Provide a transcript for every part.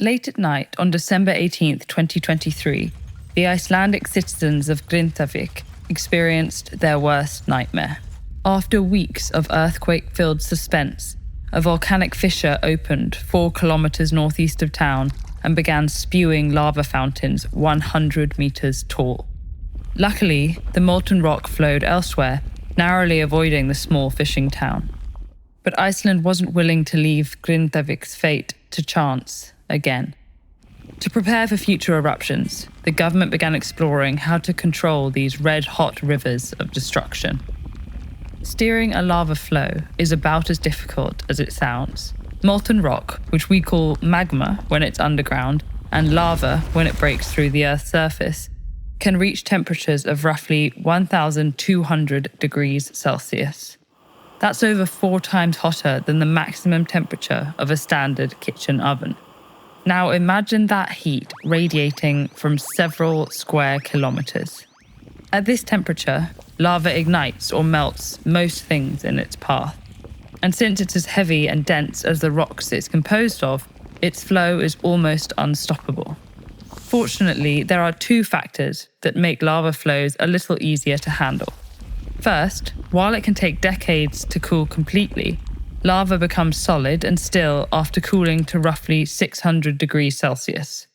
Late at night on December 18th, 2023, the Icelandic citizens of Grindavík experienced their worst nightmare. After weeks of earthquake-filled suspense, a volcanic fissure opened 4 kilometers northeast of town and began spewing lava fountains 100 meters tall. Luckily, the molten rock flowed elsewhere, narrowly avoiding the small fishing town. But Iceland wasn't willing to leave Grindavík's fate to chance again. To prepare for future eruptions, the government began exploring how to control these red-hot rivers of destruction. Steering a lava flow is about as difficult as it sounds. Molten rock, which we call magma when it's underground, and lava when it breaks through the Earth's surface, can reach temperatures of roughly 1,200 degrees Celsius. That's over 4 times hotter than the maximum temperature of a standard kitchen oven. Now imagine that heat radiating from several square kilometers. At this temperature, lava ignites or melts most things in its path. And since it's as heavy and dense as the rocks it's composed of, its flow is almost unstoppable. Fortunately, there are 2 factors that make lava flows a little easier to handle. First, while it can take decades to cool completely, lava becomes solid and still after cooling to roughly 600 degrees Celsius.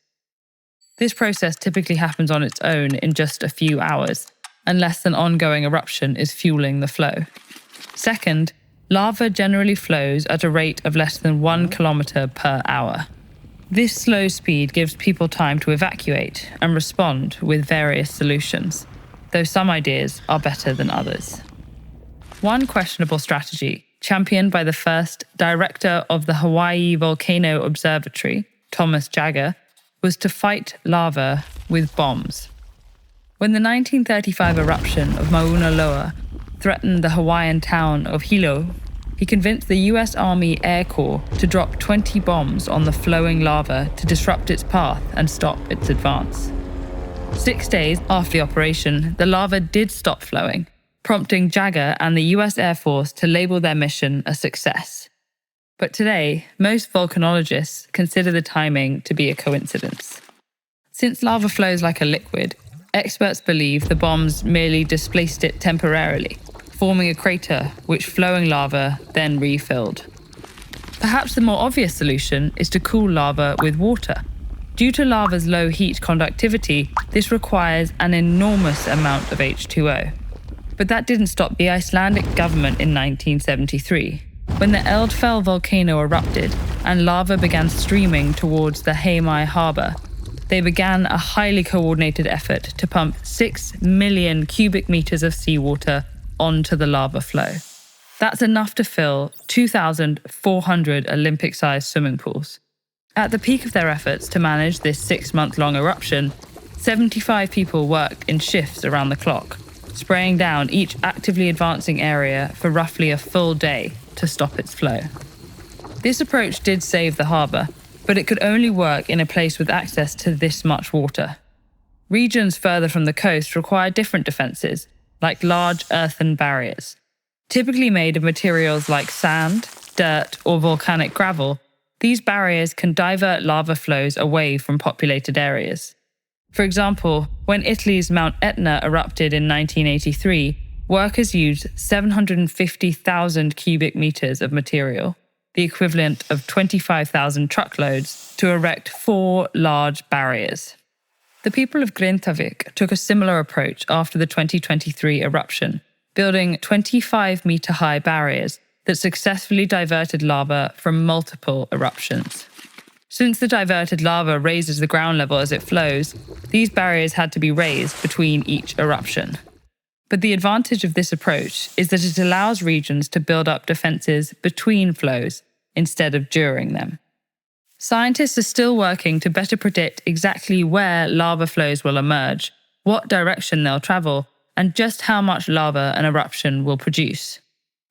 This process typically happens on its own in just a few hours, unless an ongoing eruption is fueling the flow. Second, lava generally flows at a rate of less than 1 kilometer per hour. This slow speed gives people time to evacuate and respond with various solutions, though some ideas are better than others. One questionable strategy, championed by the first director of the Hawaii Volcano Observatory, Thomas Jagger, was to fight lava with bombs. When the 1935 eruption of Mauna Loa threatened the Hawaiian town of Hilo, he convinced the US Army Air Corps to drop 20 bombs on the flowing lava to disrupt its path and stop its advance. 6 days after the operation, the lava did stop flowing, prompting Jagger and the US Air Force to label their mission a success. But today, most volcanologists consider the timing to be a coincidence. Since lava flows like a liquid, experts believe the bombs merely displaced it temporarily, forming a crater which flowing lava then refilled. Perhaps the more obvious solution is to cool lava with water. Due to lava's low heat conductivity, this requires an enormous amount of H2O. But that didn't stop the Icelandic government in 1973. When the Eldfell volcano erupted and lava began streaming towards the Heimaey harbour, they began a highly coordinated effort to pump 6 million cubic meters of seawater onto the lava flow. That's enough to fill 2,400 Olympic-sized swimming pools. At the peak of their efforts to manage this 6-month-long eruption, 75 people worked in shifts around the clock, spraying down each actively advancing area for roughly a full day to stop its flow. This approach did save the harbour, but it could only work in a place with access to this much water. Regions further from the coast require different defences, like large earthen barriers. Typically made of materials like sand, dirt, or volcanic gravel, these barriers can divert lava flows away from populated areas. For example, when Italy's Mount Etna erupted in 1983, workers used 750,000 cubic meters of material, the equivalent of 25,000 truckloads, to erect 4 large barriers. The people of Grindavík took a similar approach after the 2023 eruption, building 25-meter-high barriers that successfully diverted lava from multiple eruptions. Since the diverted lava raises the ground level as it flows, these barriers had to be raised between each eruption. But the advantage of this approach is that it allows regions to build up defenses between flows instead of during them. Scientists are still working to better predict exactly where lava flows will emerge, what direction they'll travel, and just how much lava an eruption will produce.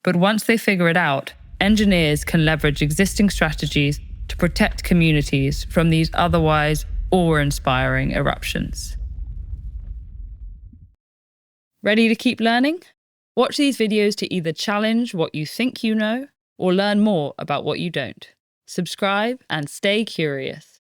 But once they figure it out, engineers can leverage existing strategies to protect communities from these otherwise awe-inspiring eruptions. Ready to keep learning? Watch these videos to either challenge what you think you know or learn more about what you don't. Subscribe and stay curious.